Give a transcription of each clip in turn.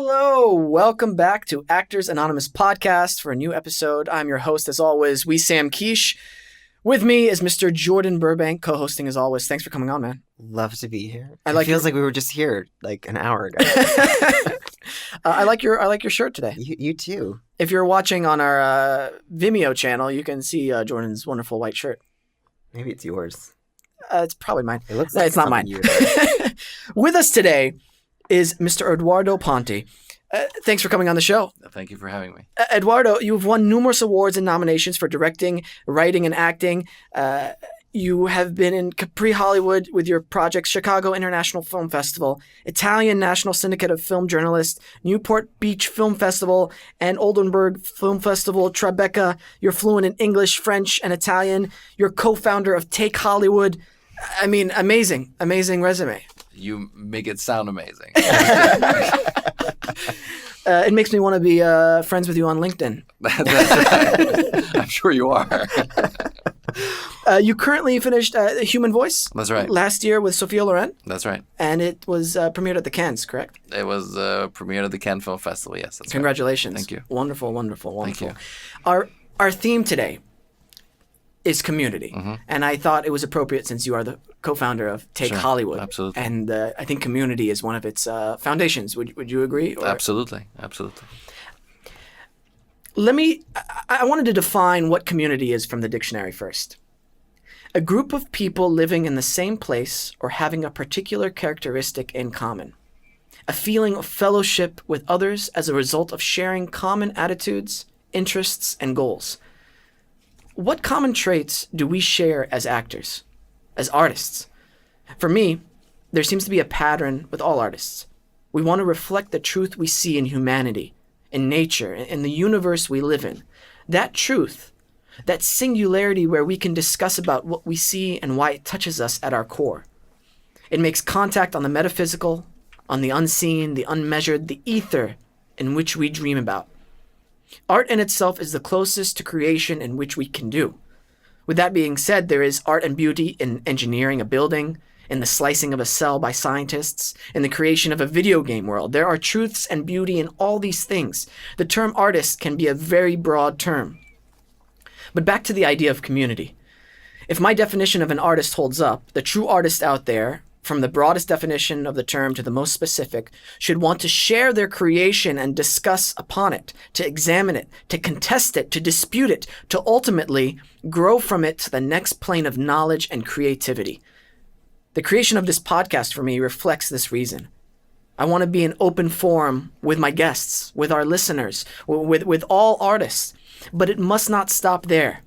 Hello, welcome back to Actors Anonymous Podcast for a new episode. I'm your host, as always, Sam Quiche. With me is Mr. Jordan Burbank, co-hosting as always. Thanks for coming on, man. Love to be here. It feels like we were just here like an hour ago. I like your shirt today. You too. If you're watching on our Vimeo channel, you can see Jordan's wonderful white shirt. Maybe it's yours. It's probably mine. It looks no, like it's not mine. With us today is Mr. Edoardo Ponti. Thanks for coming on the show. Thank you for having me. Edoardo, you've won numerous awards and nominations for directing, writing, and acting. You have been in pre-Hollywood with your projects Chicago International Film Festival, Italian National Syndicate of Film Journalists, Newport Beach Film Festival, and Oldenburg Film Festival, Tribeca. You're fluent in English, French, and Italian. You're co-founder of Take Hollywood. I mean, amazing resume. You make it sound amazing. It makes me want to be friends with you on LinkedIn. That's right. I'm sure you are. You currently finished Human Voice. That's right. Last year with Sophia Loren. That's right. And it was premiered at the Cannes, correct? It was premiered at the Cannes Film Festival, yes. That's Congratulations. Right. Thank you. Wonderful. Thank you. Our theme today is community. Mm-hmm. And I thought it was appropriate since you are the co-founder of Take Hollywood. Absolutely. And I think community is one of its foundations. Would you agree? Or? Absolutely. I wanted to define what community is from the dictionary first. A group of people living in the same place or having a particular characteristic in common. A feeling of fellowship with others as a result of sharing common attitudes, interests, and goals. What common traits do we share as actors, as artists? For me, there seems to be a pattern with all artists. We want to reflect the truth we see in humanity, in nature, in the universe we live in. That truth, that singularity where we can discuss about what we see and why it touches us at our core. It makes contact on the metaphysical, on the unseen, the unmeasured, the ether in which we dream about. Art in itself is the closest to creation in which we can do. With that being said, there is art and beauty in engineering a building, in the slicing of a cell by scientists, in the creation of a video game world. There are truths and beauty in all these things. The term artist can be a very broad term. But back to the idea of community. If my definition of an artist holds up, the true artist out there, from the broadest definition of the term to the most specific, should want to share their creation and discuss upon it, to examine it, to contest it, to dispute it, to ultimately grow from it to the next plane of knowledge and creativity. The creation of this podcast for me reflects this reason. I want to be an open forum with my guests, with our listeners, with all artists, but it must not stop there.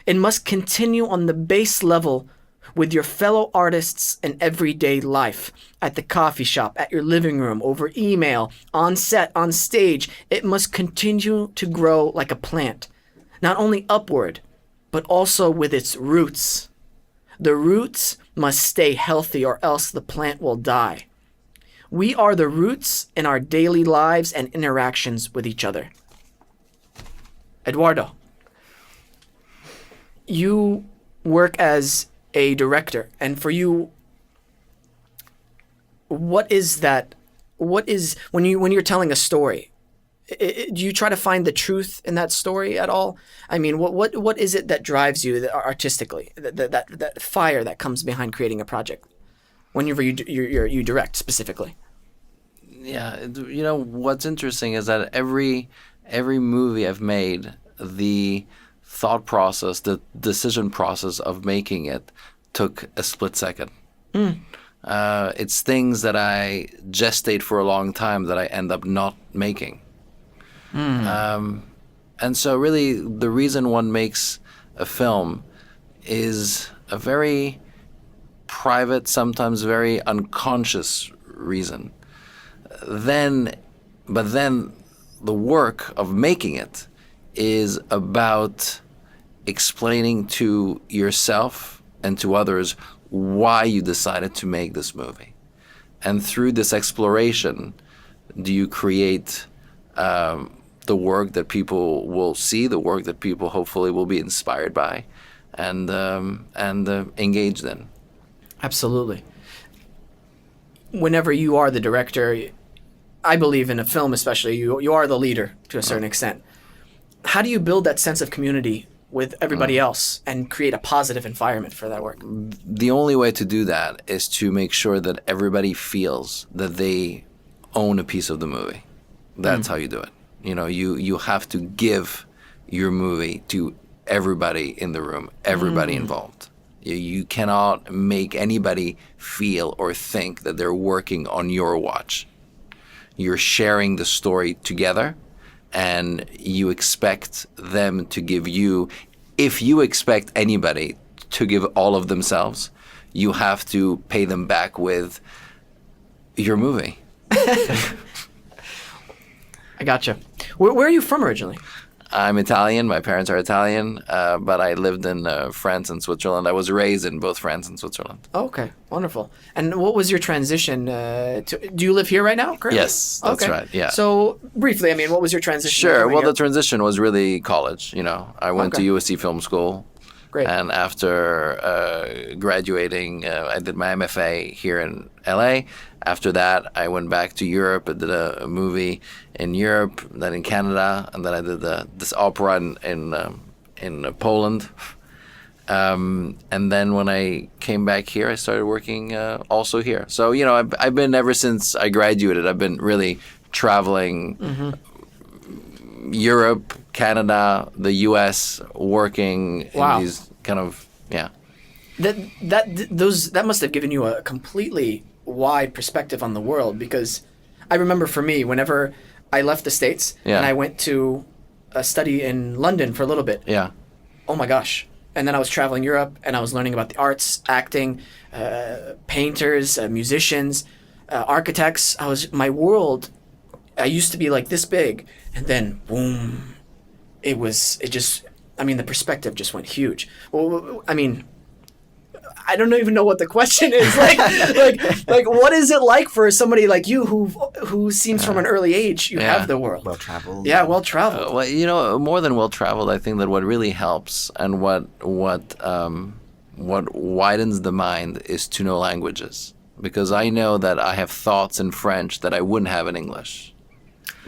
It must continue on the base level with your fellow artists in everyday life, at the coffee shop, at your living room, over email, on set, on stage. It must continue to grow like a plant, not only upward, but also with its roots. The roots must stay healthy or else the plant will die. We are the roots in our daily lives and interactions with each other. Edoardo, you work as a director, and for you, what is that? What is when you're telling a story? Do you try to find the truth in that story at all? I mean, what is it that drives you artistically? That fire that comes behind creating a project, whenever you direct specifically. Yeah, you know what's interesting is that every movie I've made, the thought process, the decision process of making it took a split second. It's things that I gestate for a long time that I end up not making. And so really the reason one makes a film is a very private, sometimes very unconscious reason. But then the work of making it is about explaining to yourself and to others why you decided to make this movie. And through this exploration, do you create the work that people will see, the work that people hopefully will be inspired by and engaged in. Absolutely. Whenever you are the director, I believe in a film especially, you are the leader to a certain extent. How do you build that sense of community with everybody else and create a positive environment for that work? The only way to do that is to make sure that everybody feels that they own a piece of the movie. That's how you do it. You know, you have to give your movie to everybody in the room, everybody involved. You cannot make anybody feel or think that they're working on your watch. You're sharing the story together, and you expect them to give you. If you expect anybody to give all of themselves, you have to pay them back with your movie. I gotcha. Where are you from originally? I'm Italian. My parents are Italian, but I lived in France and Switzerland. I was raised in both France and Switzerland. Oh, okay, wonderful. And what was your transition to? Do you live here right now? Currently? Yes, that's right. Yeah. So briefly, I mean, what was your transition? Sure. Well, here? the transition was really college. You know, I went Okay. to USC Film School. Great. And after graduating, I did my MFA here in LA. After that, I went back to Europe. I did a movie in Europe, then in Canada, and then I did this opera in Poland. And then when I came back here, I started working also here. So, you know, I've been, ever since I graduated, I've been really traveling Europe, Canada, the U.S., working Wow. in these kind of, yeah. That must have given you a completely wide perspective on the world, because I remember for me, whenever I left the States Yeah. and I went to a study in London for a little bit, Yeah. oh my gosh. And then I was traveling Europe and I was learning about the arts, acting, painters, musicians, architects. My world, I used to be like this big, and then boom, the perspective just went huge. Well, I mean, I don't even know what the question is. Like, what is it like for somebody like you who seems from an early age you have the world? Well traveled. Yeah, well traveled. Well, you know, more than well traveled, I think that what really helps and what widens the mind is to know languages. Because I know that I have thoughts in French that I wouldn't have in English,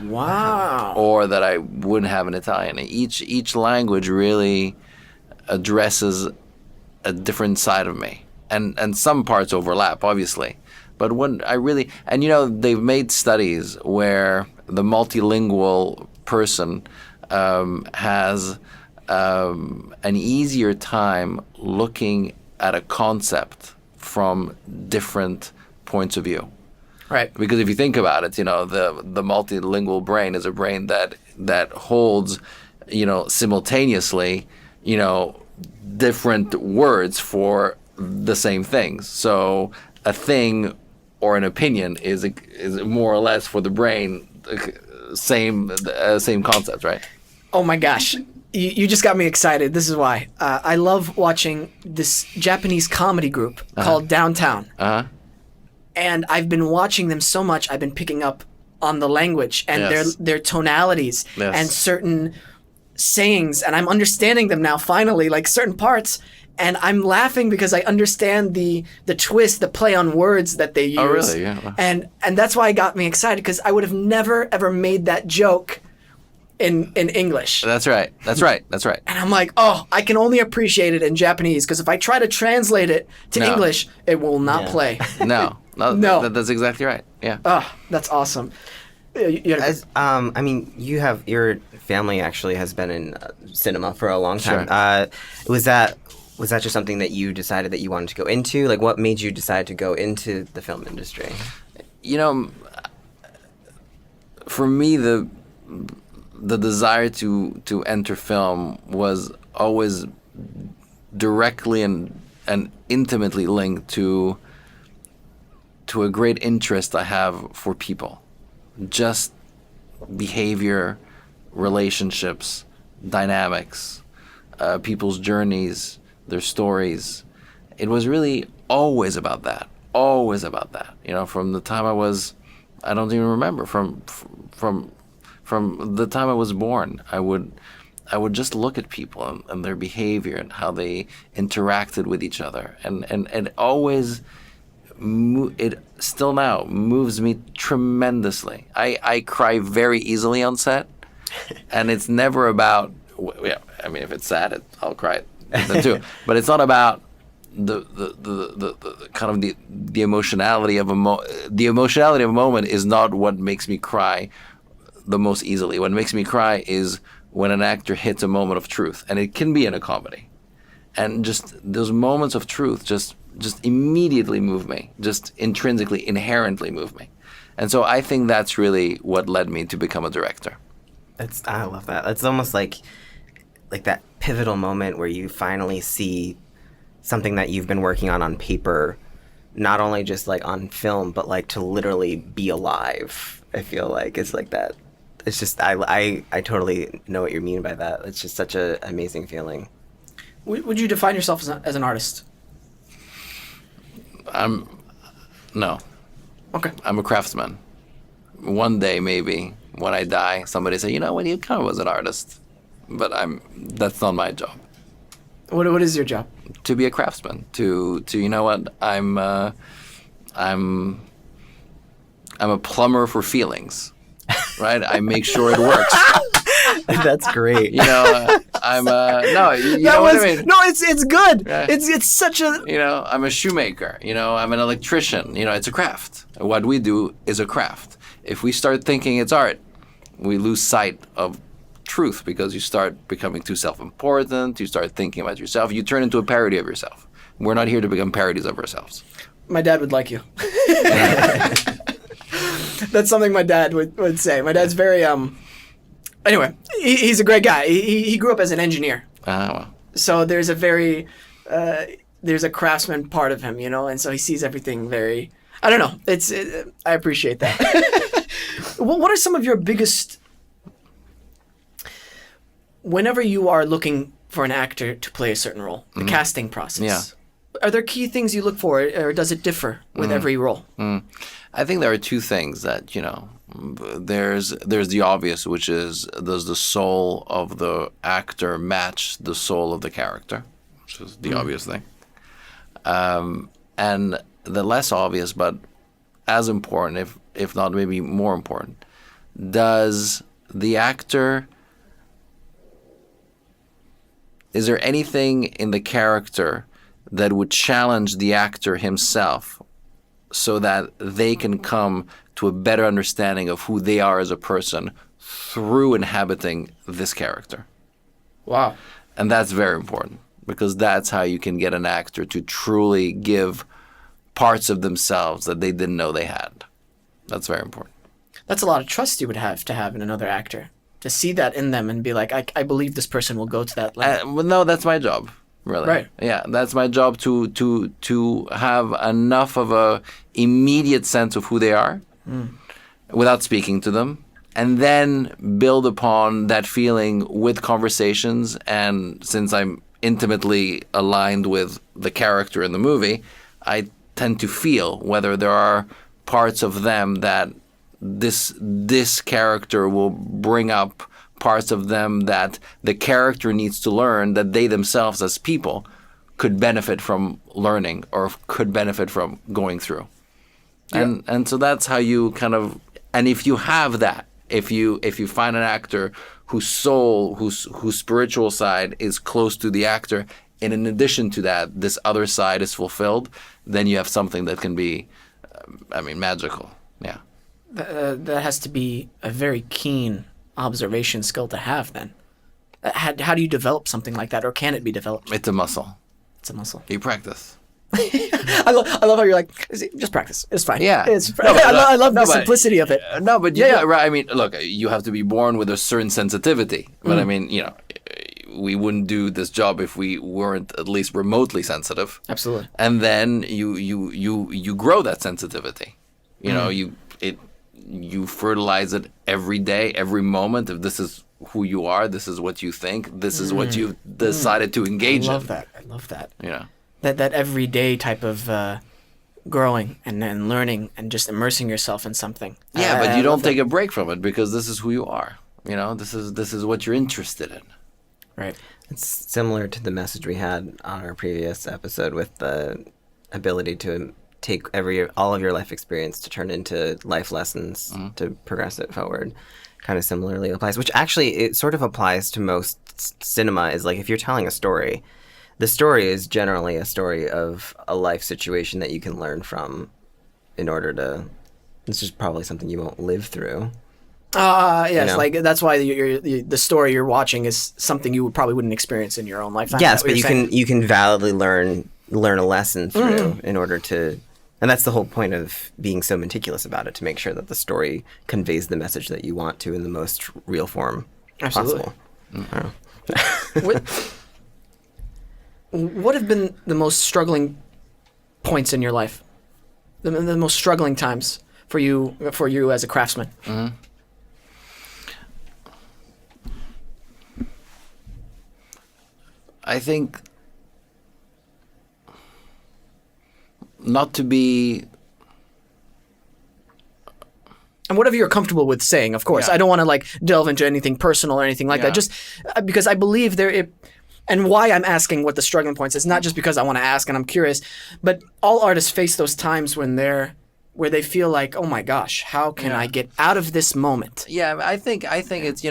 Wow. or that I wouldn't have in Italian. Each language really addresses a different side of me, and some parts overlap, obviously. But when I really, and you know, they've made studies where the multilingual person has an easier time looking at a concept from different points of view. Right. Because if you think about it, you know, the multilingual brain is a brain that holds, you know, simultaneously, you know, different words for the same things. So a thing or an opinion is more or less for the brain same concept, right? Oh my gosh. You just got me excited. This is why. I love watching this Japanese comedy group called Downtown. And I've been watching them so much, I've been picking up on the language and Yes. their tonalities Yes. and certain sayings, and I'm understanding them now finally, like certain parts, and I'm laughing because I understand the twist, the play on words that they use. Oh, really? Yeah. And that's why it got me excited, because I would have never ever made that joke in English. That's right. And I'm like, oh, I can only appreciate it in Japanese, because if I try to translate it to No. English, it will not Yeah. play. No. No. That's exactly right. Yeah. Oh, that's awesome. You had a- I mean, your family actually has been in cinema for a long time. Sure. Was that just something that you decided that you wanted to go into? Like, what made you decide to go into the film industry? You know, for me, the desire to enter film was always directly and intimately linked to a great interest I have for people. Just behavior, relationships, dynamics, people's journeys, their stories. It was really always about that. You know, from the time I don't even remember, from the time I was born, I would just look at people and their behavior and how they interacted with each other, and always it still now moves me tremendously. I cry very easily on set, and it's never about. Yeah, I mean, if it's sad, I'll cry then too. But it's not about the kind of the emotionality of the emotionality of a moment is not what makes me cry the most easily. What makes me cry is when an actor hits a moment of truth, and it can be in a comedy, and just those moments of truth just immediately move me, just intrinsically, inherently move me. And so I think that's really what led me to become a director. I love that. It's almost like that pivotal moment where you finally see something that you've been working on paper, not only just like on film, but like to literally be alive. I feel like it's like that. It's just I totally know what you mean by that. It's just such an amazing feeling. Would you define yourself as an artist? No. Okay. I'm a craftsman. One day, maybe, when I die, somebody say, you know, when you kind of was an artist. But that's not my job. What is your job? To be a craftsman. To you know what? I'm a plumber for feelings. Right? I make sure it works. That's great. You know, I'm no. You know what I mean? No, it's good. Yeah. It's such a. You know, I'm a shoemaker. You know, I'm an electrician. You know, it's a craft. What we do is a craft. If we start thinking it's art, we lose sight of truth because you start becoming too self-important. You start thinking about yourself. You turn into a parody of yourself. We're not here to become parodies of ourselves. My dad would like you. That's something my dad would say. My dad's very Anyway, he's a great guy. He grew up as an engineer. Well. So there's a very there's a craftsman part of him, you know, and so he sees everything very. I don't know. I appreciate that. What are some of your biggest? Whenever you are looking for an actor to play a certain role, the casting process. Yeah. Are there key things you look for, or does it differ with every role? I think there are two things that, you know, there's the obvious, which is, does the soul of the actor match the soul of the character, which is the obvious thing. And the less obvious, but as important, if not maybe more important, does the actor, is there anything in the character that would challenge the actor himself so that they can come to a better understanding of who they are as a person through inhabiting this character? Wow. And that's very important, because that's how you can get an actor to truly give parts of themselves that they didn't know they had. That's very important. That's a lot of trust you would have to have in another actor. To see that in them and be like, I believe this person will go to that level. Well, no, that's my job, really. Right. Yeah, that's my job to have enough of a immediate sense of who they are without speaking to them, and then build upon that feeling with conversations. And since I'm intimately aligned with the character in the movie, I tend to feel whether there are parts of them that this character will bring up, parts of them that the character needs to learn, that they themselves as people could benefit from learning or could benefit from going through. Yeah. And so that's how you kind of, and if you have that, if you find an actor whose soul, whose spiritual side is close to the actor, and in addition to that, this other side is fulfilled, then you have something that can be, magical. Yeah. That has to be a very keen observation skill to have then. How do you develop something like that, or can it be developed? It's a muscle. It's a muscle. You practice. I love how you're like, just practice. It's fine. Yeah. I love the simplicity of it. No, but yeah, right. I mean, look, you have to be born with a certain sensitivity. But I mean, you know, we wouldn't do this job if we weren't at least remotely sensitive. Absolutely. And then you grow that sensitivity. You know, you fertilize it every day, every moment. If this is who you are, this is what you think, this is what you've decided to engage in. I love that. You know. That everyday type of growing and learning and just immersing yourself in something. Yeah, but you don't take a break from it, because this is who you are. You know, this is what you're interested in. Right. It's similar to the message we had on our previous episode with the ability to take all of your life experience to turn into life lessons to progress it forward. Kind of similarly applies, which actually it sort of applies to most cinema. Is like if you're telling a story, the story is generally a story of a life situation that you can learn from in order to. This is probably something you won't live through. Yes, You know? like that's why the story you're watching is something you probably wouldn't experience in your own lifetime. Yes, Is that what but you're saying? you can validly learn a lesson through in order to, and that's the whole point of being so meticulous about it, to make sure that the story conveys the message that you want to in the most real form Absolutely. possible. What have been the most struggling points in your life? The most struggling times for you as a craftsman? I think not to be. And whatever you're comfortable with saying, of course. Yeah. I don't want to like delve into anything personal or anything like Yeah. that. Just because I believe and why I'm asking what the struggling points is not just because I want to ask and I'm curious, but all artists face those times when where they feel like, oh my gosh, how can I get out of this moment? Yeah, I think it's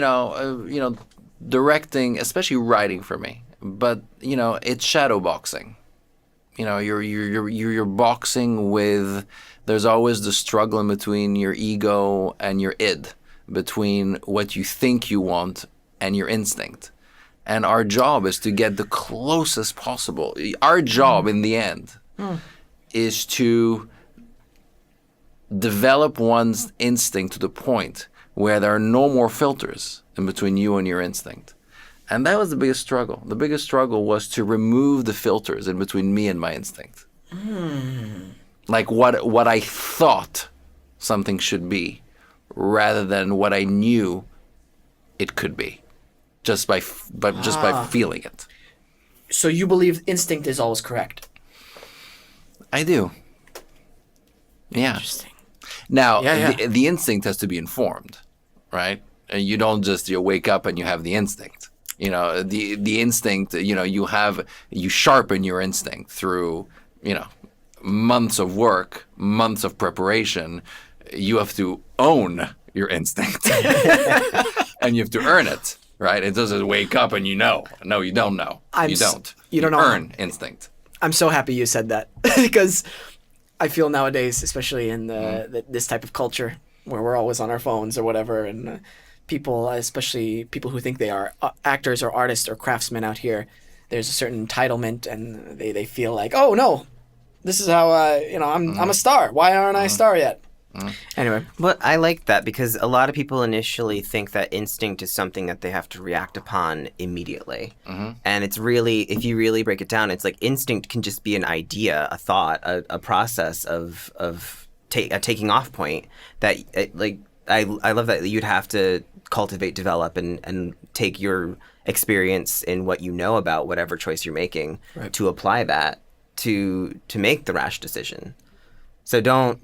directing, especially writing for me. But it's shadow boxing. You're boxing with. There's always the struggle in between your ego and your id, between what you think you want and your instinct. And our job is to get the closest possible. Our job in the end is to develop one's instinct to the point where there are no more filters in between you and your instinct. And that was the biggest struggle. The biggest struggle was to remove the filters in between me and my instinct. Like what I thought something should be, rather than what I knew it could be, just by feeling it. So you believe instinct is always correct? I do. Yeah. Interesting. Now, Yeah. The instinct has to be informed, right? And you don't just wake up and you have the instinct. The instinct, you sharpen your instinct through, months of work, months of preparation. You have to own your instinct and you have to earn it, right? It doesn't wake up and No, you don't know. You don't. You don't know. Earn instinct. I'm so happy you said that because I feel nowadays, especially in this type of culture where we're always on our phones or whatever, and people, especially people who think they are actors or artists or craftsmen out here, there's a certain entitlement, and they feel like, oh no, this is how I'm a star. Why aren't I a star yet? Anyway, But I like that because a lot of people initially think that instinct is something that they have to react upon immediately. And it's really, if you really break it down, it's like instinct can just be an idea, a thought, a process of a taking off point that, I love that you'd have to cultivate, develop, and take your experience in what you know about whatever choice you're making to apply that to make the rash decision. So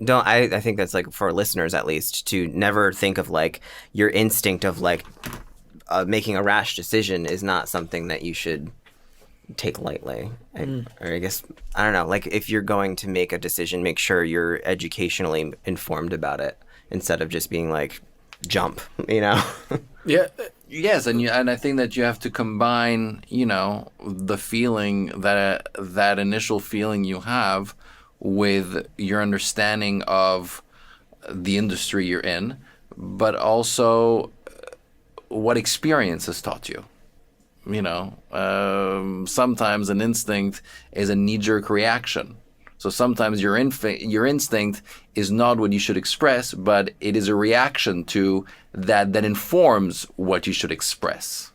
I think that's like for listeners at least to never think of like your instinct of like making a rash decision is not something that you should take lightly. Or I guess, I don't know, like if you're going to make a decision, make sure you're educationally informed about it instead of just being like, jump, yeah, Yes, and I think that you have to combine, the feeling that initial feeling you have with your understanding of the industry you're in, but also what experience has taught you. Sometimes an instinct is a knee-jerk reaction. So sometimes your instinct is not what you should express, but it is a reaction to that informs what you should express.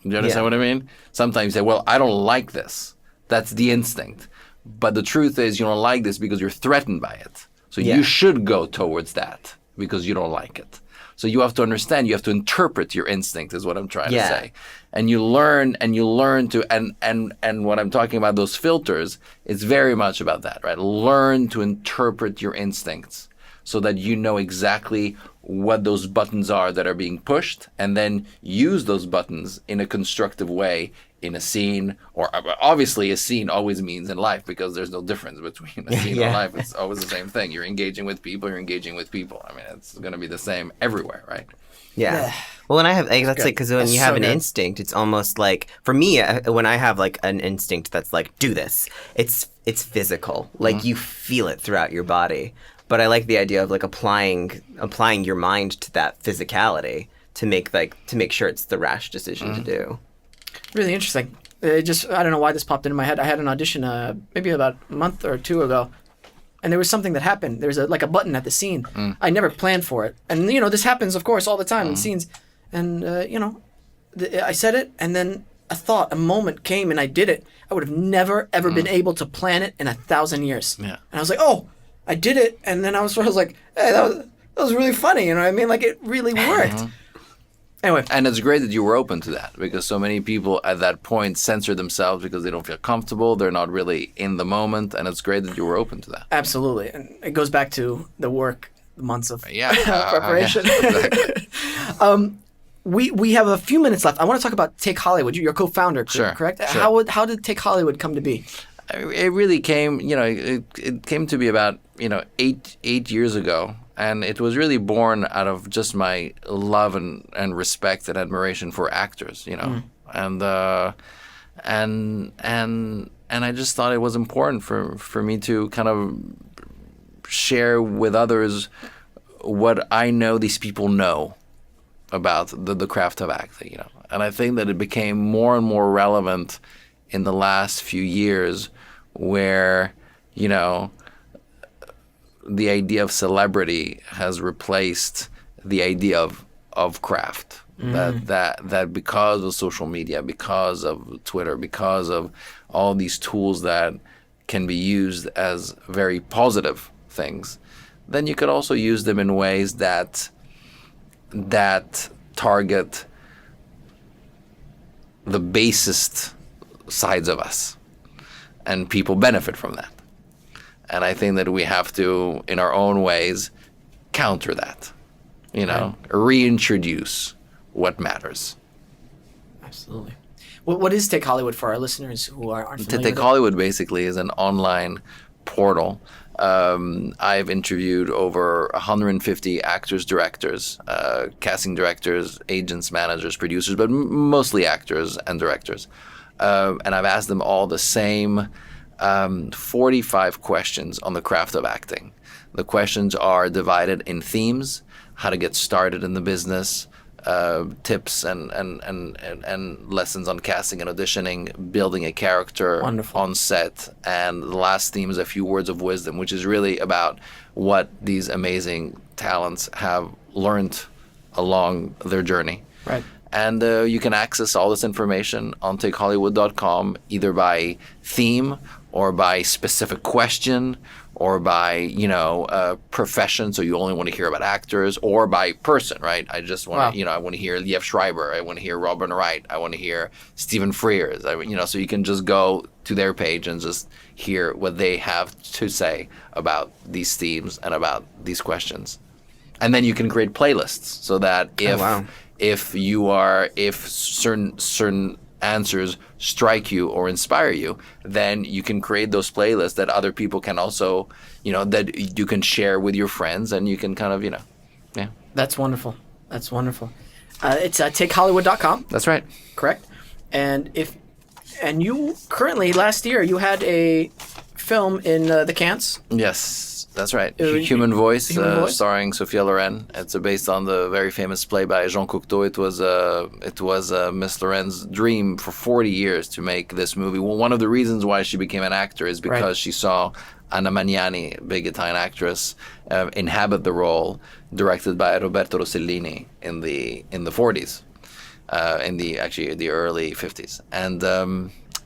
Do you understand what I mean? Sometimes you say, well, I don't like this. That's the instinct. But the truth is you don't like this because you're threatened by it. So you should go towards that because you don't like it. So you have to understand, you have to interpret your instinct is what I'm trying to say. And you learn to, and what I'm talking about, those filters, it's very much about that, right? Learn to interpret your instincts so that you know exactly what those buttons are that are being pushed, and then use those buttons in a constructive way in a scene, or obviously a scene always means in life, because there's no difference between a scene and life. It's always the same thing. You're engaging with people. I mean, it's going to be the same everywhere, right? Yeah. Well, when I have, like, that's like, because when That's you have so an good. instinct, it's almost like, for me, when I have like an instinct that's like, do this, it's physical. Like you feel it throughout your body. But I like the idea of like applying your mind to that physicality to make sure it's the rash decision to do. Really interesting. I don't know why this popped into my head. I had an audition maybe about a month or two ago, and there was something that happened. There was a button at the scene. I never planned for it, and this happens, of course, all the time in scenes. And I said it, and then a moment came, and I did it. I would have never ever been able to plan it in 1,000 years. Yeah. And I was like, oh, I did it, and then I was like, hey, that was really funny. You know what I mean? Like, it really worked. Anyway. And it's great that you were open to that, because so many people at that point censor themselves because they don't feel comfortable. They're not really in the moment. And it's great that you were open to that. Absolutely. And it goes back to the work, the months of preparation. Yeah, exactly. We have a few minutes left. I want to talk about Take Hollywood. You're co-founder, Sure, correct? sure. How did Take Hollywood come to be? It really came, it came to be about, 8 years ago. And it was really born out of just my love and respect and admiration for actors, and I just thought it was important for me to kind of share with others what I know these people know about the craft of acting, And I think that it became more and more relevant in the last few years, where, the idea of celebrity has replaced the idea of craft. That because of social media, because of Twitter, because of all these tools that can be used as very positive things, then you could also use them in ways that target the basest sides of us, and people benefit from that. And I think that we have to, in our own ways, counter that, reintroduce what matters. Absolutely. What is Take Hollywood for our listeners who aren't familiar Take with Hollywood basically is an online portal. I've interviewed over 150 actors, directors, casting directors, agents, managers, producers, but mostly actors and directors. And I've asked them all the same 45 questions on the craft of acting. The questions are divided in themes: how to get started in the business, tips and lessons on casting and auditioning, building a character on set, and the last theme is a few words of wisdom, which is really about what these amazing talents have learned along their journey. Right. And you can access all this information on takehollywood.com, either by theme or by specific question, or by, profession, so you only want to hear about actors, or by person, right? I just want to, I want to hear Liev Schreiber, I want to hear Robin Wright, I want to hear Stephen Frears, so you can just go to their page and just hear what they have to say about these themes and about these questions. And then you can create playlists, so that if certain answers strike you or inspire you, then you can create those playlists that other people can also, that you can share with your friends, and you can kind of, yeah. That's wonderful. It's takehollywood.com. That's right. Correct. And you currently, last year, you had a film in the Cannes. Yes. That's right. Human Voice, starring Sophia Loren. It's based on the very famous play by Jean Cocteau. It was Miss Loren's dream for 40 years to make this movie. Well, one of the reasons why she became an actor is because she saw Anna Magnani, a big Italian actress, inhabit the role, directed by Roberto Rossellini in the 40s, in the early 50s,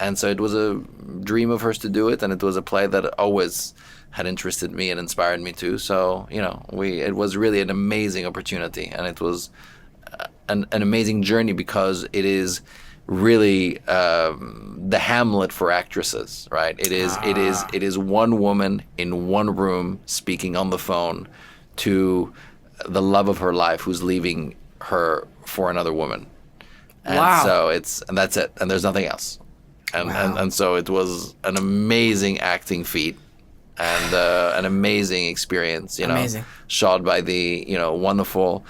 and so it was a dream of hers to do it, and it was a play that always had interested me and inspired me too. So, it was really an amazing opportunity, and it was an amazing journey, because it is really the Hamlet for actresses, right? It is one woman in one room speaking on the phone to the love of her life, who's leaving her for another woman. And Wow. so and that's it, and there's nothing else. And so it was an amazing acting feat and an amazing experience, Amazing. shot by the, wonderful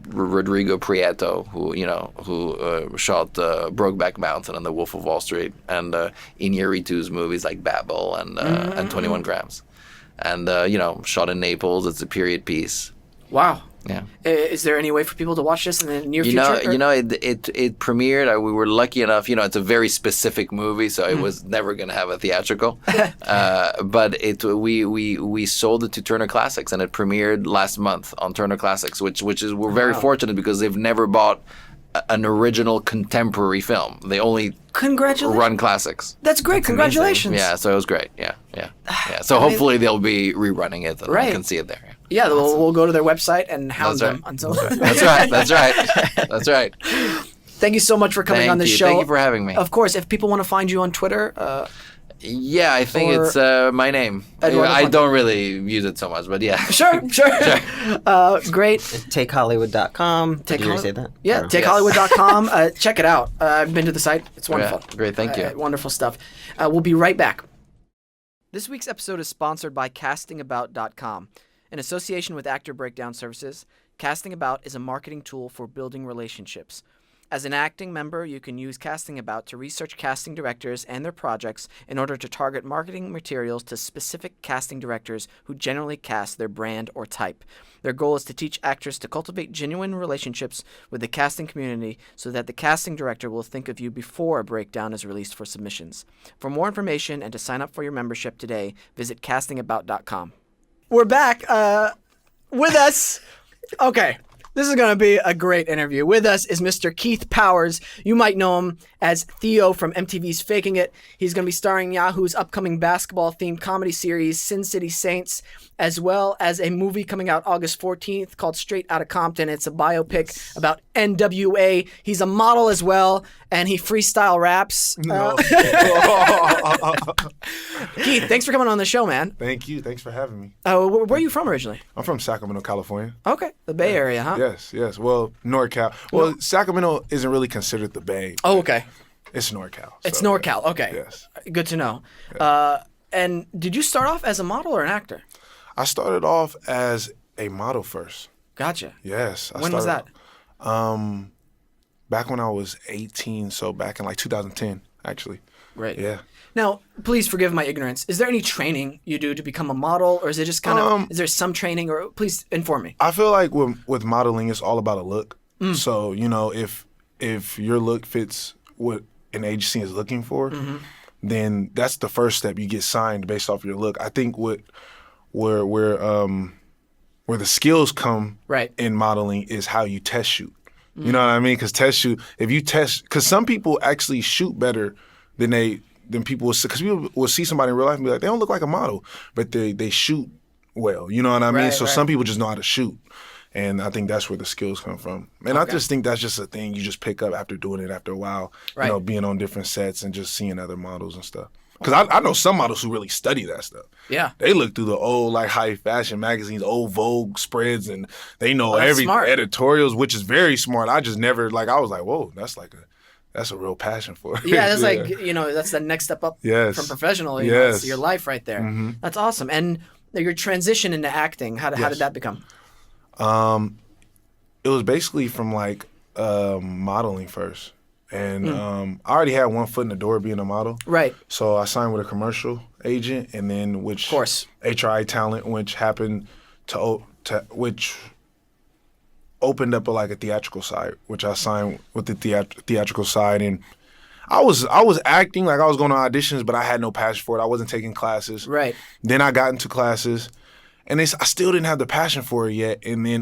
Rodrigo Prieto, who shot Brokeback Mountain and The Wolf of Wall Street and Iñárritu's movies like Babel and 21 Grams. And, shot in Naples. It's a period piece. Wow. Yeah. Is there any way for people to watch this in the near future? It premiered. We were lucky enough. It's a very specific movie, so it was never going to have a theatrical. But we sold it to Turner Classics, and it premiered last month on Turner Classics, which is we're very fortunate because they've never bought an original contemporary film. They only run classics. That's great. Congratulations. Yeah, so it was great. Yeah. So hopefully they'll be rerunning it, and Right. you can see it there. Yeah, we'll go to their website and hound That's them right. until. That's right. Thank you so much for coming on the show. Thank you for having me. Of course, if people want to find you on Twitter, Yeah, I think Or- it's my name. Edoardo I Ponti. don't really use it so much, but yeah. sure. Great. TakeHollywood.com. Did you Holly- say that? Yeah, Or- takehollywood.com. Check it out. I've been to the site. It's wonderful. Yeah, great, thank you. Wonderful stuff. We'll be right back. This week's episode is sponsored by castingabout.com. In association with Actor Breakdown Services, Casting About is a marketing tool for building relationships. As an acting member, you can use Casting About to research casting directors and their projects in order to target marketing materials to specific casting directors who generally cast their brand or type. Their goal is to teach actors to cultivate genuine relationships with the casting community so that the casting director will think of you before a breakdown is released for submissions. For more information and to sign up for your membership today, visit castingabout.com. We're back with us. Okay. This is going to be a great interview. With us is Mr. Keith Powers. You might know him as Theo from MTV's Faking It. He's going to be starring in Yahoo's upcoming basketball-themed comedy series, Sin City Saints, as well as a movie coming out August 14th called Straight Outta Compton. It's a biopic about NWA. He's a model as well, and he freestyle raps. No. Keith, thanks for coming on the show, man. Thank you. Thanks for having me. Where are you from originally? I'm from Sacramento, California. Okay, the Bay Area, huh? Yes. Well, NorCal. Well, Sacramento isn't really considered the Bay. Oh, okay. It's NorCal. It's so, NorCal. Okay. Yes. Good to know. And did you start off as a model or an actor? I started off as a model first. Gotcha. Yes. When was that? Back when I was 18, so back in like 2010, actually. Right. Yeah. Now, please forgive my ignorance. Is there any training you do to become a model, or is it just kind of? Is there some training, or please inform me? I feel like with modeling, it's all about a look. So if your look fits what an agency is looking for, then that's the first step. You get signed based off your look. I think where the skills come Right. in modeling is how you test shoot. You know what I mean? Because some people actually shoot better than people will see. Because people will see somebody in real life and be like, they don't look like a model, but they shoot well. You know what I mean? Right, So right. some people just know how to shoot. And I think that's where the skills come from. And I just think that's just a thing you just pick up after doing it after a while. Right. You know, being on different sets and just seeing other models and stuff. Because I know some models who really study that stuff. Yeah. They look through the old like high fashion magazines, old Vogue spreads, and they know that's every smart. editorials, which is very smart. I just never I was like, whoa, that's a real passion for it. Yeah, that's like that's the next step up Yes. from professional. Yes. It's your life right there. That's awesome. And your transition into acting, how did that become? It was basically from like modeling first. And I already had one foot in the door being a model. Right. So I signed with a commercial agent, and then which Of course. HRI Talent, which happened which opened up a theatrical side, which I signed with the theatrical side, and I was acting, like I was going to auditions, but I had no passion for it. I wasn't taking classes. Right. Then I got into classes, and I still didn't have the passion for it yet. And then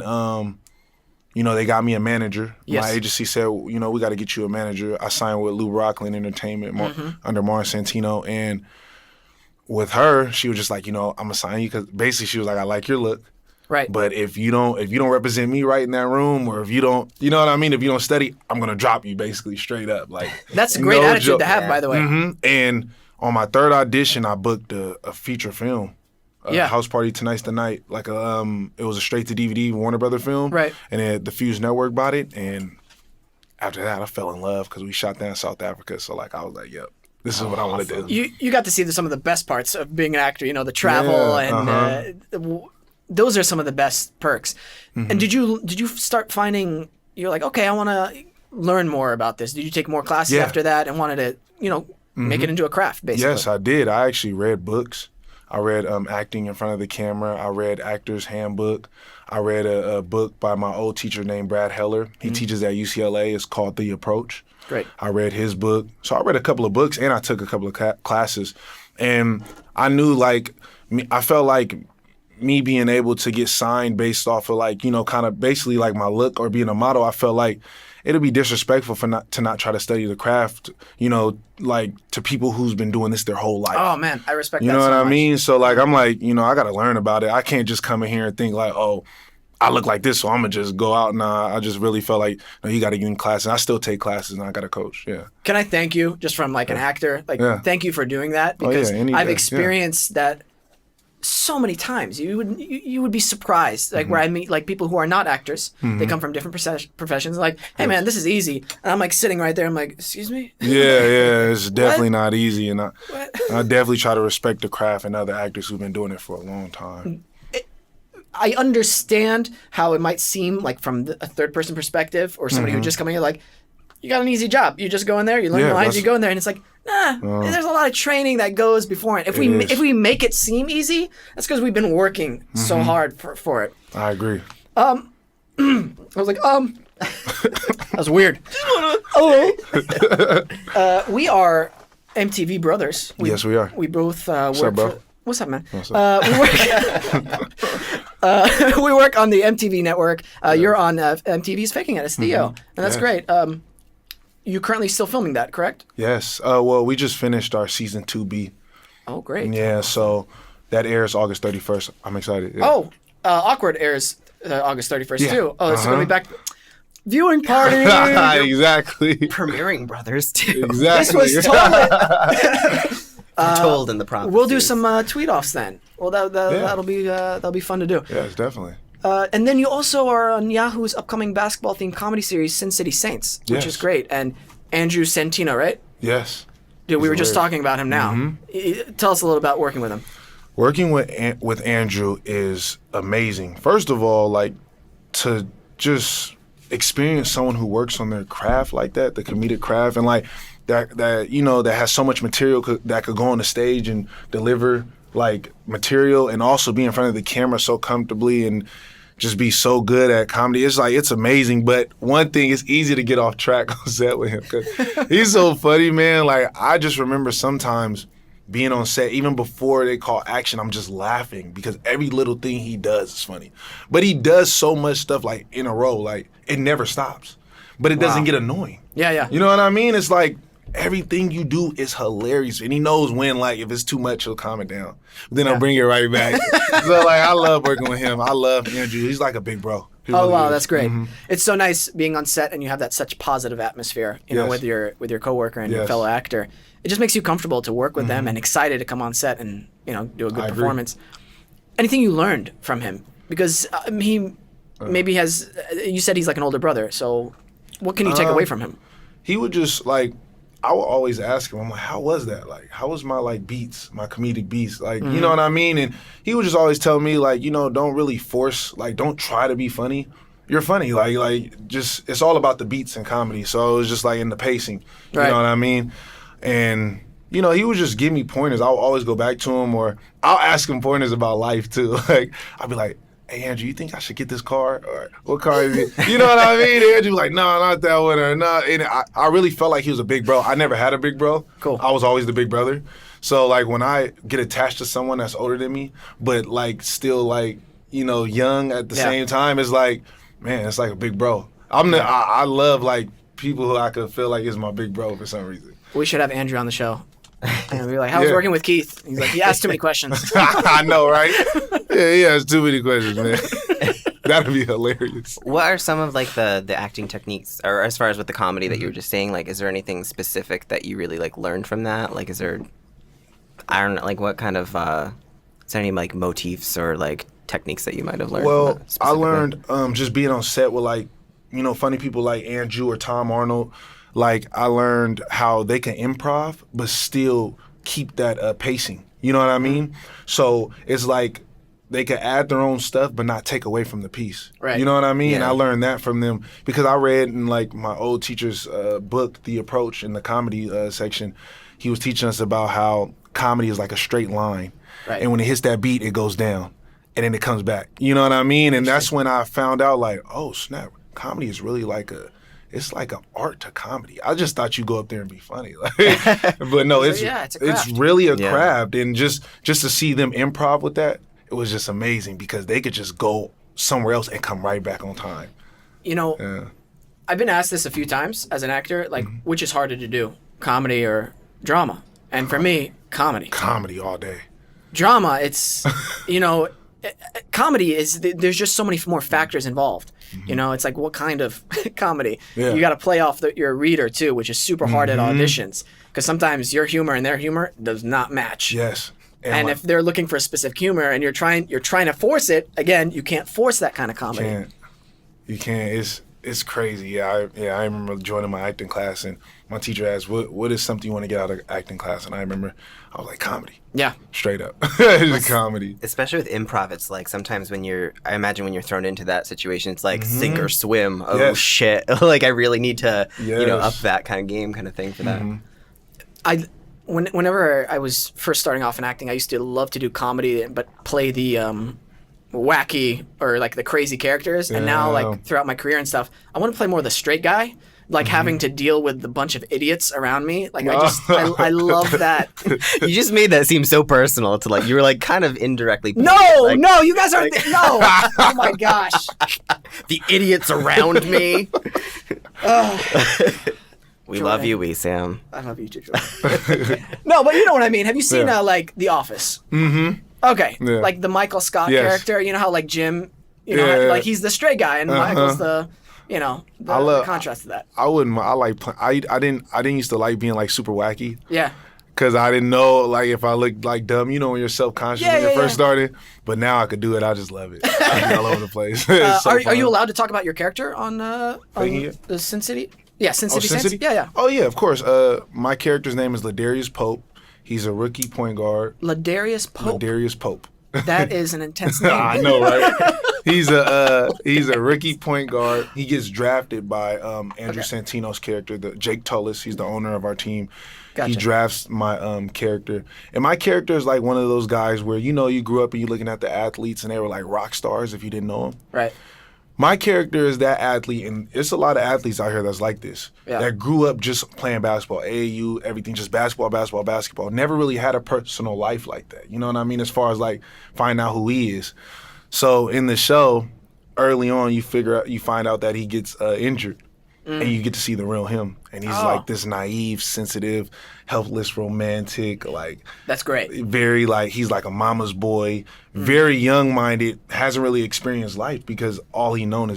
they got me a manager. Yes. My agency said, we got to get you a manager. I signed with Lou Rockland Entertainment under Mara Santino. And with her, she was just like, I'm going to sign you because basically she was like, I like your look. Right. But if you don't represent me right in that room, or if you don't, you know what I mean? If you don't study, I'm going to drop you basically straight up. Like That's a great no attitude joke. to have, by the way. And on my third audition, I booked a feature film. House Party Tonight's the Night, it was a straight to DVD Warner Brother film, Right. And the Fuse Network bought it, and after that, I fell in love because we shot that in South Africa. So like I was like, yep, this is what I want to do. You got to see some of the best parts of being an actor. You know, the travel and those are some of the best perks. And did you start finding you're like, okay, I want to learn more about this? Did you take more classes after that and wanted to make it into a craft basically? Yes, I did. I actually read books. I read acting in front of the camera. I read Actor's Handbook. I read a book by my old teacher named Brad Heller. He teaches at UCLA. It's called The Approach. Great. I read his book. So I read a couple of books and I took a couple of classes. And I knew I felt like me being able to get signed based off of kind of basically like my look or being a model, I felt like it'll be disrespectful to not try to study the craft, to people who's been doing this their whole life. Oh man, I respect that. You know what I much. mean? So I'm like, I got to learn about it. I can't just come in here and think like, oh, I look like this, so I'm going to just go out. Nah, I just really felt like, no, you got to get in classes. And I still take classes and I got a coach. Yeah. Can I thank you just from an actor? Thank you for doing that because I've experienced that so many times. You would be surprised where I meet people who are not actors. They come from different professions. Like, hey man, this is easy, and I'm like sitting right there. I'm like, excuse me. Yeah, it's definitely not easy, and I definitely try to respect the craft and other actors who've been doing it for a long time. I understand how it might seem like from a third person perspective or somebody who just coming in like, you got an easy job. You just go in there, you learn your lines, you go in there, and it's like, there's a lot of training that goes before it. If we make it seem easy, that's because we've been working so hard for it. I agree. I was like, that was weird. We are MTV brothers. Yes, we are. We both work bro? What's up, man? What's up? We work on the MTV network. You're on MTV's Faking It. It's Theo, and that's great. You're currently still filming that, correct? Yes. Well, we just finished our season 2B. Oh, great. Yeah, so that airs August 31st. I'm excited. Yeah. Oh, Awkward airs August 31st too. Oh, it's going to be back. Viewing party. Exactly. Premiering brothers too. Exactly. This was totally told in the prompt. We'll do some tweet offs then. Well, that'll be fun to do. Yes, definitely. And then you also are on Yahoo's upcoming basketball themed comedy series Sin City Saints, which is great. And Andrew Santino, right? Yes. Dude, we were just talking about him now. Tell us a little about working with him. Working with Andrew is amazing. First of all, to just experience someone who works on their craft like that, the comedic craft, and that has so much material that could go on the stage and deliver material, and also be in front of the camera so comfortably and just be so good at comedy. It's amazing. But one thing, it's easy to get off track on set with him because he's so funny, man. I just remember sometimes being on set, even before they call action, I'm just laughing because every little thing he does is funny. But he does so much stuff in a row, it never stops. But it doesn't get annoying. Yeah. You know what I mean? It's everything you do is hilarious, and he knows when if it's too much, he'll calm it down. Then I'll bring it right back. So I love working with him. I love Andrew. He's like a big bro. He really is. That's great. It's so nice being on set and you have that such positive atmosphere, with your coworker and your fellow actor. It just makes you comfortable to work with them and excited to come on set and do a good performance. Anything you learned from him? Because he maybe has. You said he's like an older brother. So what can you take away from him? He would just I would always ask him, I'm like, how was that? How was my beats, my comedic beats? You know what I mean? And he would just always tell me, don't really force, don't try to be funny. You're funny. Just, it's all about the beats and comedy. So it was just in the pacing. You know what I mean? And, he would just give me pointers. I'll always go back to him, or I'll ask him pointers about life too. I'll be like, hey, Andrew, you think I should get this car? Or what car is it? You know what I mean? And Andrew was like, no, not that one. Or no. And I really felt like he was a big bro. I never had a big bro. Cool. I was always the big brother. So, when I get attached to someone that's older than me, but, still, young at the same time, it's man, it's like a big bro. I love, people who I could feel like is my big bro for some reason. We should have Andrew on the show. And be like, how was working with Keith? He's like, he asked too many questions. I know, right? Yeah, he has too many questions, man. That'd be hilarious. What are some of the acting techniques, or as far as with the comedy that you were just saying, is there anything specific that you really learned from that? Is there, I don't know, what kind of, is there any motifs or techniques that you might have learned? Well, from that I learned just being on set with funny people like Andrew or Tom Arnold, like I learned how they can improv but still keep that pacing. You know what I mean? So it's like they can add their own stuff but not take away from the piece. Right. You know what I mean? Yeah. I learned that from them because I read in like my old teacher's book, The Approach, in the comedy section. He was teaching us about how comedy is like a straight line. Right. And when it hits that beat, it goes down. And then it comes back. You know what I mean? And that's when I found out, like, oh, snap. Comedy is really it's like an art to comedy. I just thought you go up there and be funny. But no, it's yeah, it's a craft. really a Yeah. craft. And just to see them improv with that, it was just amazing because they could just go somewhere else and come right back on time. You know, Yeah. I've been asked this a few times as an actor, like, which is harder to do, comedy or drama? And for me, comedy. Comedy all day. Drama, it's, comedy is, there's just so many more factors involved. You know, it's like, what kind of comedy? Yeah. You got to play off your reader, too, which is super hard at auditions. Because sometimes your humor and their humor does not match. Yes. And like, if they're looking for a specific humor and you're trying to force it, again, you can't force that kind of comedy. You can't. It's crazy. Yeah, I remember joining my acting class and my teacher asked, "What is something you want to get out of acting class?" And I remember I was like, "Comedy." Yeah. Straight up, it's comedy. Especially with improv, it's like sometimes I imagine when you're thrown into that situation, it's like sink or swim. Oh Yes. shit! Like I really need to, Yes. up that kind of game, kind of thing for that. Whenever I was first starting off in acting, I used to love to do comedy, but play the wacky or like the crazy characters. And now, Yeah. like throughout my career and stuff, I want to play more the straight guy, like having to deal with the bunch of idiots around me. Like I love that. You just made that seem so personal to like you were like kind of indirectly. No, like, no, you guys aren't. No. Oh my gosh. the idiots around me. We love you, we Sam. I love you too, Jordan. No, but you know what I mean. Have you seen Yeah. like The Office? Mm-hmm. Okay, Yeah. like the Michael Scott Yes. character. You know how like Jim, Yeah. like he's the straight guy and Michael's the, the contrast to that. I wouldn't. I like. I didn't used to like being like super wacky Yeah. because I didn't know like if I looked like dumb. You know when you're self conscious Yeah, when you're yeah, first yeah. starting. But now I could do it. I just love it. I'd be all over the place. It's so Are fun. you allowed to talk about your character on here? the Sin City? Yeah, Sin Oh, City Sin Saints? City? Yeah, yeah. Oh yeah, of course. My character's name is Ladarius Pope. He's a rookie point guard. Ladarius Pope. Ladarius Pope. That is an intense name. I know, right? He's a rookie point guard. He gets drafted by Andrew Santino's character, Jake Tullis. He's the owner of our team. Gotcha. He drafts my character, and my character is like one of those guys where you grew up and you're looking at the athletes and they were like rock stars if you didn't know them. Right. My character is that athlete, and it's a lot of athletes out here that's like this, Yeah. that grew up just playing basketball, AAU, everything, just basketball, never really had a personal life like that. You know what I mean? As far as like finding out who he is. So in the show, early on, you find out that he gets injured, and you get to see the real him, and he's like this naive, sensitive, helpless, romantic, like That's great. very like he's like a mama's boy, very young-minded, hasn't really experienced life because all he knows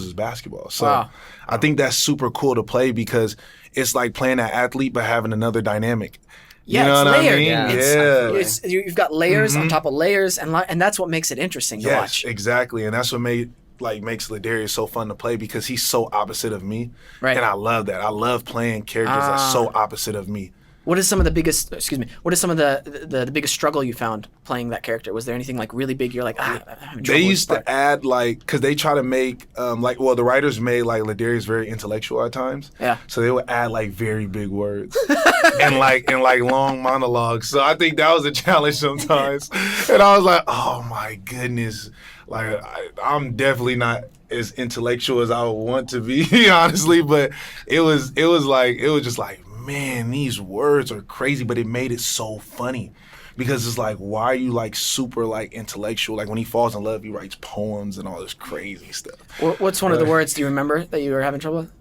is basketball. So Wow. I think that's super cool to play because it's like playing that athlete but having another dynamic. Yeah, You know it's what layered. I mean? Yeah. You've got layers on top of layers, and that's what makes it interesting to Yes, watch. exactly, and that's what makes Ladarius so fun to play because he's so opposite of me, Right. and I love that. I love playing characters that's so opposite of me. What is some of the biggest? Excuse me. What is some of the biggest struggle you found playing that character? Was there anything like really big? You're like, I'm having trouble They with used this to part. add like, cause they try to make the writers made like Ladarius very intellectual at times. Yeah. So they would add like very big words and like long monologues. So I think that was a challenge sometimes. And I was like, oh my goodness, like I'm definitely not as intellectual as I would want to be, honestly. But it was just like, man, these words are crazy, but it made it so funny. Because it's like, why are you like super like intellectual? Like when he falls in love, he writes poems and all this crazy stuff. What's one of the words do you remember that you were having trouble with?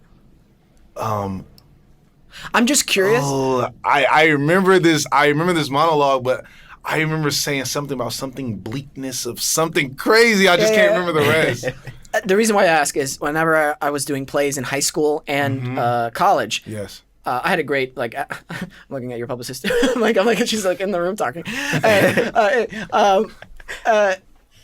I'm just curious. Oh, I remember this. I remember this monologue, but I remember saying something about something bleakness of something crazy. I just can't remember the rest. The reason why I ask is whenever I was doing plays in high school and college, Yes. I had a great I'm looking at your publicist. I'm like she's like in the room talking.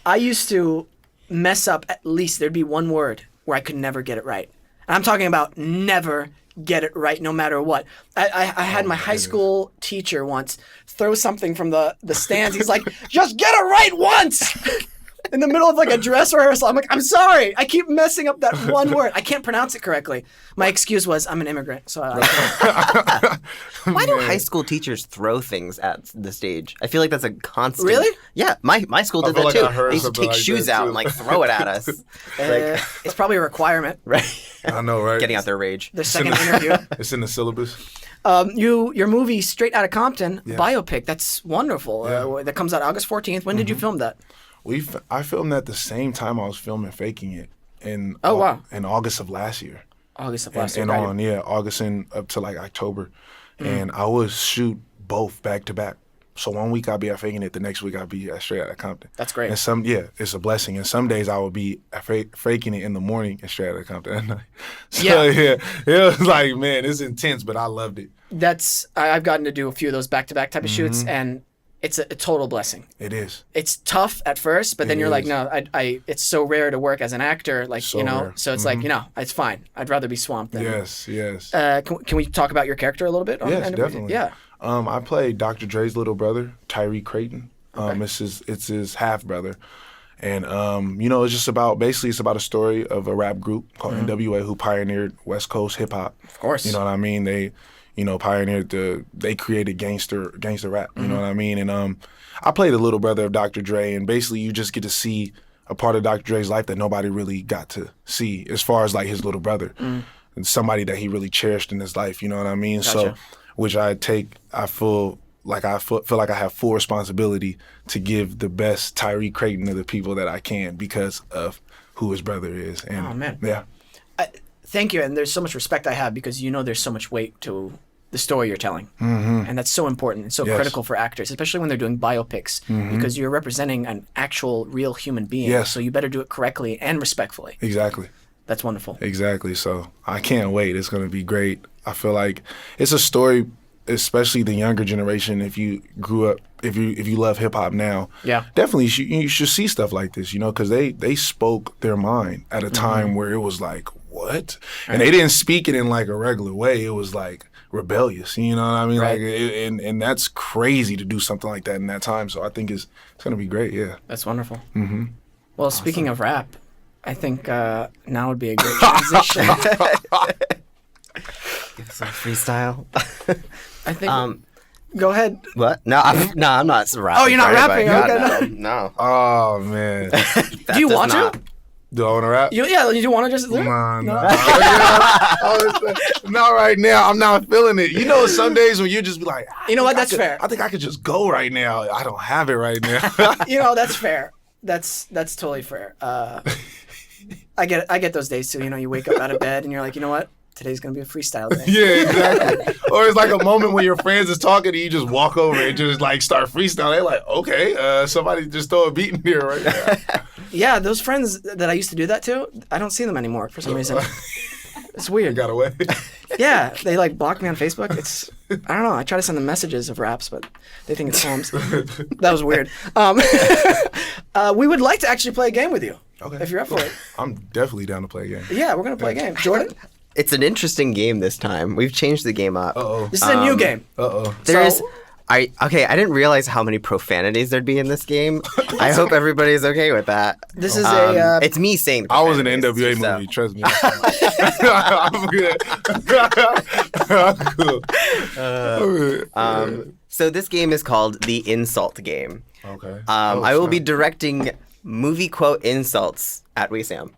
I used to mess up. At least there'd be one word where I could never get it right. And I'm talking about never get it right no matter what. I had my high school teacher once throw something from the stands. He's like, just get it right once! In the middle of like a dress rehearsal. I'm like, I'm sorry. I keep messing up that one word. I can't pronounce it correctly. My excuse was I'm an immigrant. So Why do high school teachers throw things at the stage? I feel like that's a constant. Really? Yeah, my school did feel that like too. I heard They used to something take like shoes that, out too. and like throw it at us. it's probably a requirement. Right. I know, right? Getting out their rage. The second interview. It's in the syllabus. Your movie Straight Outta Compton, Yeah. biopic, that's wonderful. Yeah. That comes out August 14th. When did you film that? I filmed at the same time I was filming Faking It in Oh, wow. in August of last year. August of last year. And got on you. August and up to like October. And I would shoot both back to back. So one week I'll be at Faking It, the next week I'll be at Straight Outta Compton. That's great. And it's a blessing. And some days I will be at Faking It in the morning and Straight Outta Compton at night. So Yeah. it was like, man, it's intense, but I loved it. I've gotten to do a few of those back-to-back type of shoots, and it's a total blessing. It is. It's tough at first, but then It you're like, is. no, it's so rare to work as an actor, like, So you know, rare. so it's like, it's fine. I'd rather be swamped than. Yes. Can we talk about your character a little bit? Yes, definitely. Yeah. I played Dr. Dre's little brother, Tyree Creighton. It's his half brother, and it's just about it's about a story of a rap group called NWA who pioneered West Coast hip hop. Of course. You know what I mean? They, pioneered they created gangster rap. You know what I mean? And I played the little brother of Dr. Dre, and basically you just get to see a part of Dr. Dre's life that nobody really got to see, as far as like his little brother, and somebody that he really cherished in his life. You know what I mean? So, Gotcha. which I feel like I have full responsibility to give the best Tyree Creighton to the people that I can because of who his brother is. And Oh, man. yeah, Thank you, and there's so much respect I have because there's so much weight to the story you're telling, and that's so important and so Yes. critical for actors, especially when they're doing biopics, because you're representing an actual, real human being. Yes. So you better do it correctly and respectfully. exactly. That's wonderful. Exactly. So I can't wait. It's going to be great. I feel like it's a story, especially the younger generation. If you grew up, if you love hip hop now, Yeah. definitely you should see stuff like this. Because they spoke their mind at a time where it was like, what? And they didn't speak it in like a regular way. It was like rebellious. You know what I mean? Right. Like, and that's crazy to do something like that in that time. So I think it's going to be great. Yeah. That's wonderful. Well, speaking of rap, I think now would be a great transition. Give us a freestyle. I think. Go ahead. What? No, I'm not rapping. Oh, you're not for anybody. rapping? Okay, No. Oh man. Do you want to? Do I want to rap? You do want to just? Nah. Not right now. I'm not feeling it. Some days when you just be like, You know what? That's fair. I think I could just go right now. I don't have it right now. That's fair. That's totally fair. I get those days too. You wake up out of bed and you're like, you know what? Today's gonna be a freestyle day. Yeah, exactly. Or it's like a moment when your friends is talking and you just walk over and just like start freestyling. They're like, okay, somebody just throw a beat in here right now. Yeah, those friends that I used to do that to, I don't see them anymore for some reason. It's weird. Got away. Yeah, they like block me on Facebook. I don't know. I try to send them messages of raps, but they think it's poems. That was weird. We would like to actually play a game with you. Okay. If you're up for it. I'm definitely down to play a game. Yeah, we're gonna play a game. Jordan, It's an interesting game this time. We've changed the game up. Uh-oh. this is a new game. Uh-oh. There's So- I didn't realize how many profanities there'd be in this game. I hope everybody's okay with that. This is It's me saying I was in an profanities, NWA so- movie, trust me. I'm good. So this game is called the Insult Game. Okay. I will be directing movie quote insults at Wissam.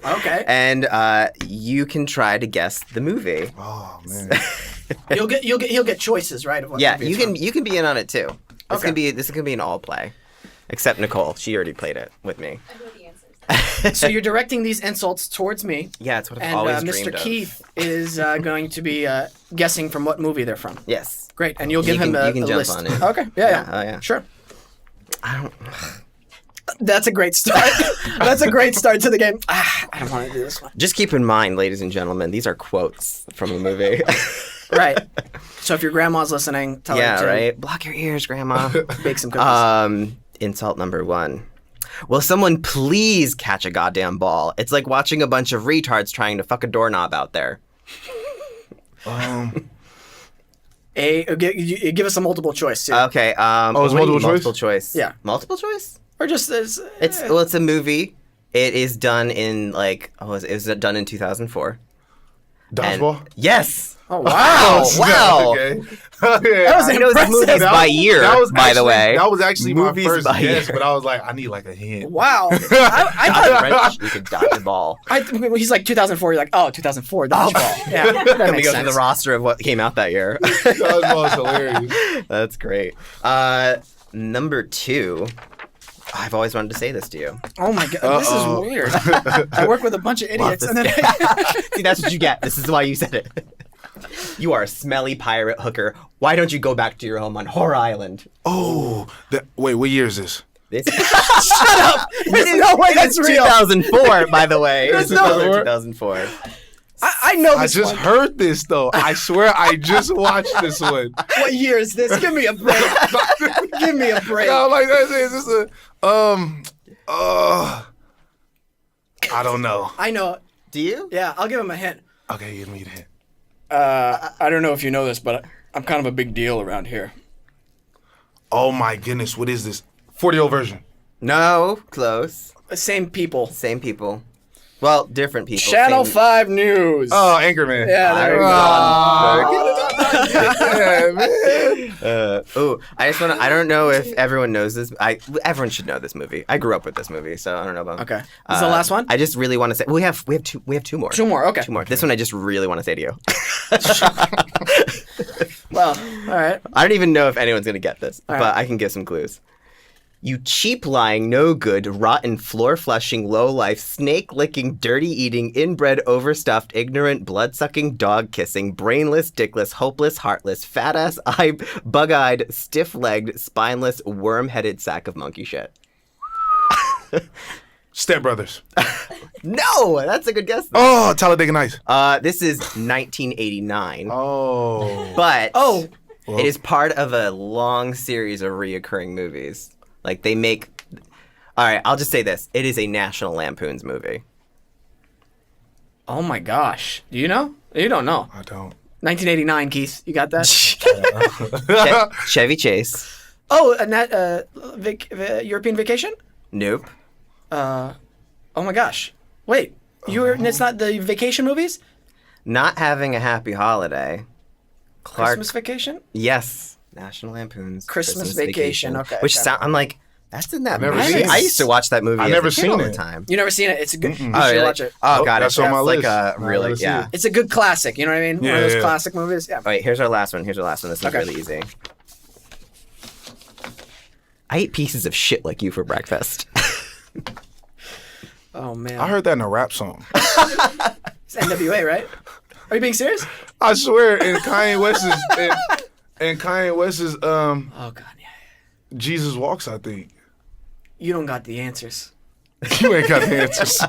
Okay. And you can try to guess the movie. Oh man. He'll get choices, right? Of what Yeah, movie you it's can be in on it too. This Okay. can be an all play. Except Nicole, she already played it with me. I know the answers. So you're directing these insults towards me, Yeah, it's what I've and always Mr. dreamed of. Keith is going to be guessing from what movie they're from. Yes. Great, and you'll give You him can- a, you can a jump list. on it. Okay, yeah. Yeah, oh, yeah. Sure. I don't. That's a great start. That's a great start to the game. I don't want to do this one. Just keep in mind, ladies and gentlemen, these are quotes from a movie. Right. So if your grandma's listening, tell her Yeah, to right. Block your ears, Grandma. bake some cookies. Insult number 1. Will someone please catch a goddamn ball? It's like watching a bunch of retards trying to fuck a doorknob out there. Give us a multiple choice too. Okay. it's what do you multiple mean, choice? multiple choice. Yeah. Multiple choice? Or just this. It's a movie. It is done in it was done in 2004. Dodgeball? Yes. Oh wow! Wow. Okay. That was I know the movies impressive. by year, by the way. That was actually Movies my first by guess, year. but I was like, I need like a hint. Wow! I Dodge thought wrench, you could dodge a ball. he's like 2004. You're like, oh, 2004 dodgeball. Yeah, that Let me makes go sense. through the roster of what came out that year. Dodgeball is hilarious. That's great. Number 2. I've always wanted to say this to you. Oh my god, this is weird. I work with a bunch of idiots, and then See, that's what you get. This is why you said it. You are a smelly pirate hooker. Why don't you go back to your home on Horror Island? Oh, wait, what year is this? This shut up. There's no way that's real. 2004, by the way. There's This is no- 2004. I know I this just one. heard this though. I swear I just watched this one. What year is this? Give me a break. Give me a break. No, like is this a I don't know. I know. Do you? Yeah, I'll give him a hint. Okay, give me the hint. I don't know if you know this, but I'm kind of a big deal around here. Oh my goodness, what is this? 40-year-old version. No, close. Same people. Same people. Well, different people. Channel Same- 5 News. Oh, Anchorman. Yeah, there you go. I just want to. I don't know if everyone knows this. Everyone should know this movie. I grew up with this movie, so I don't know about. Okay. This is the last one? I just really want to say. We have two. We have 2 more. 2 more, okay. 2 more. This one I just really want to say to you. Well, all right. I don't even know if anyone's gonna get this, All but right. I can give some clues. You cheap lying, no good, rotten, floor flushing, low life, snake licking, dirty eating, inbred, overstuffed, ignorant, blood sucking, dog kissing, brainless, dickless, hopeless, heartless, fat ass, bug eyed, stiff legged, spineless, worm headed sack of monkey shit. Step Brothers. No, that's a good guess. Oh, Talladega Nights. This is 1989, Oh. but Oh, it is part of a long series of reoccurring movies. Like they make. All right, I'll just say this: it is a National Lampoon's movie. oh my gosh. Do you know? You don't know. I don't. 1989, Keith. You got that? Chevy Chase. Oh, and that European Vacation? Nope. Oh my gosh. Wait. It's not the vacation movies? Not having a happy holiday. Clark. Christmas Vacation? Yes. National Lampoon's Christmas Vacation, okay, Which okay. I'm like, that's in that never movie. seen it. I used to watch that movie. I as never a kid seen all the it. time. You never seen it? It's a good. You Oh, should really? watch it. Oh, God, that's it's on my like list. a No, I really, gotta see yeah. it. It's a good classic. You know what I mean? One of those Yeah. classic movies. Yeah. Wait, here's our last one. This is Okay. really easy. I ate pieces of shit like you for breakfast. Oh man. I heard that in a rap song. It's NWA, right? Are you being serious? I swear, in Kanye West's Oh god, yeah. Jesus Walks, I think. You don't got the answers. You ain't got the answers.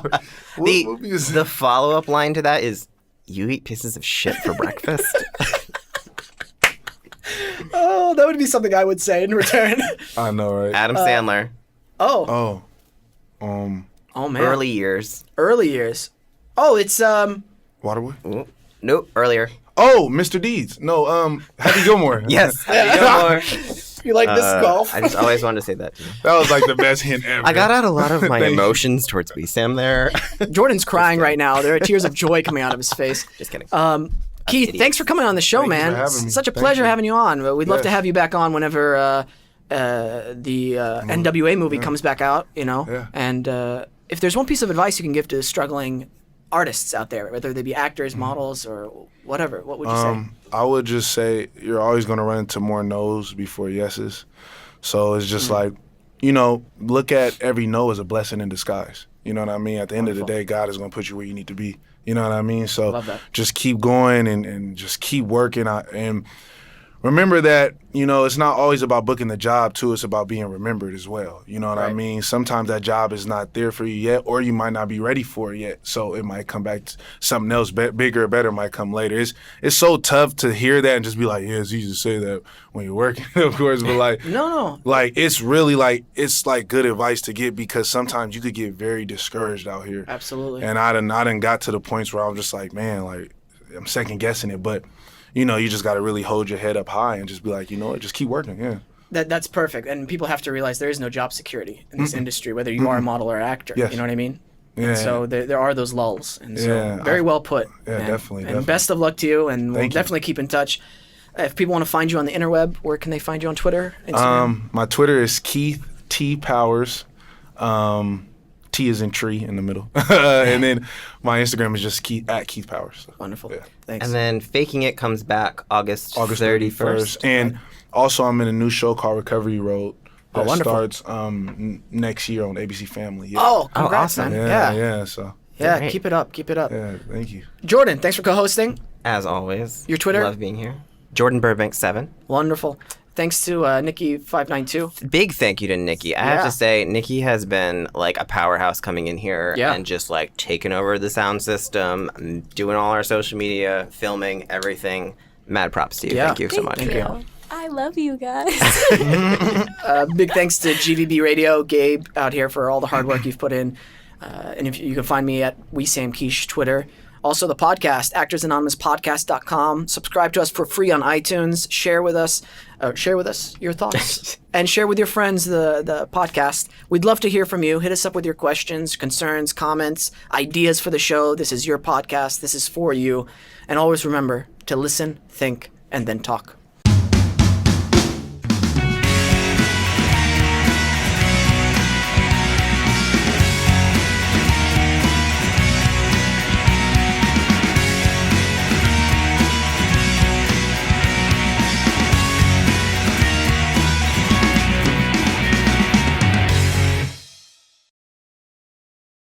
What movie is The follow-up line to that is, you eat pieces of shit for breakfast? Oh, that would be something I would say in return. I know, right? Adam Sandler. Oh. Oh, Oh man. Early years. Early years. Oh, it's Waterboy. Ooh, nope, earlier. Oh, Mr. Deeds. No, Happy Gilmore. Yes. you like disc golf? I just always wanted to say that to you. That was like the best hint ever. I got out a lot of my Thank you. emotions towards B. Sam there. Jordan's crying right now. There are tears of joy coming out of his face. Just kidding. Keith, idiot. thanks for coming on the show, Thank you man. for having It's me. such a Thank pleasure you. having you on. We'd love to Yes. have you back on whenever the NWA movie comes back out, you know. Yeah. And if there's one piece of advice you can give to struggling artists out there, whether they be actors, models, or whatever, what would you say? I would just say you're always going to run into more no's before yeses. So it's just like, look at every no as a blessing in disguise. You know what I mean? At the end of the day, God is going to put you where you need to be. You know what I mean? So Love that. just keep going and just keep working. And remember that, it's not always about booking the job too. It's about being remembered as well. You know what I Right. mean? Sometimes that job is not there for you yet, or you might not be ready for it yet. So it might come back to something else, bigger or better might come later. It's so tough to hear that and just be like, yeah, it's easy to say that when you're working, of course, but like, No. like it's really like, it's like good advice to get, because sometimes you could get very discouraged out here. Absolutely. And I done got to the points where I'm just like, man, like I'm second guessing it, but you just got to really hold your head up high and just be like, just keep working. Yeah. That's perfect. And people have to realize there is no job security in this industry, whether you are a model or actor. Yes. You know what I mean? Yeah. And so there are those lulls. And so Yeah, very well put. yeah, man. definitely, And definitely. best of luck to you. And we'll Thank you. definitely keep in touch. If people want to find you on the interweb, where can they find you on Twitter, Instagram? My Twitter is Keith T Powers. T is in tree in the middle. And then my Instagram is just Keith Powers. So, Wonderful. yeah. Thanks. And then Faking It comes back August August 31st. 31st. And also I'm in a new show called Recovery Road that wonderful. starts next year on ABC Family. Yeah. Oh, congrats, awesome. man. yeah, Yeah. yeah. So Yeah, Great. keep it up. Keep it up. yeah, thank you. Jordan, thanks for co-hosting. As always. Your Twitter? Love being here. Jordan Burbank 7. Wonderful. Thanks to Nikki592. Big thank you to Nikki. I have Yeah. to say, Nikki has been like a powerhouse coming in here Yeah. and just like taking over the sound system, doing all our social media, filming everything. Mad props to you. Yeah. Thank you so much. Thank you. I love you guys. Big thanks to GVB Radio, Gabe out here for all the hard work you've put in. And if you can find me at WeSamKeish Twitter. Also the podcast, ActorsAnonymousPodcast.com. Subscribe to us for free on iTunes. Share with us your thoughts. And share with your friends the podcast. We'd love to hear from you. Hit us up with your questions, concerns, comments, ideas for the show. This is your podcast. This is for you. And always remember to listen, think, and then talk.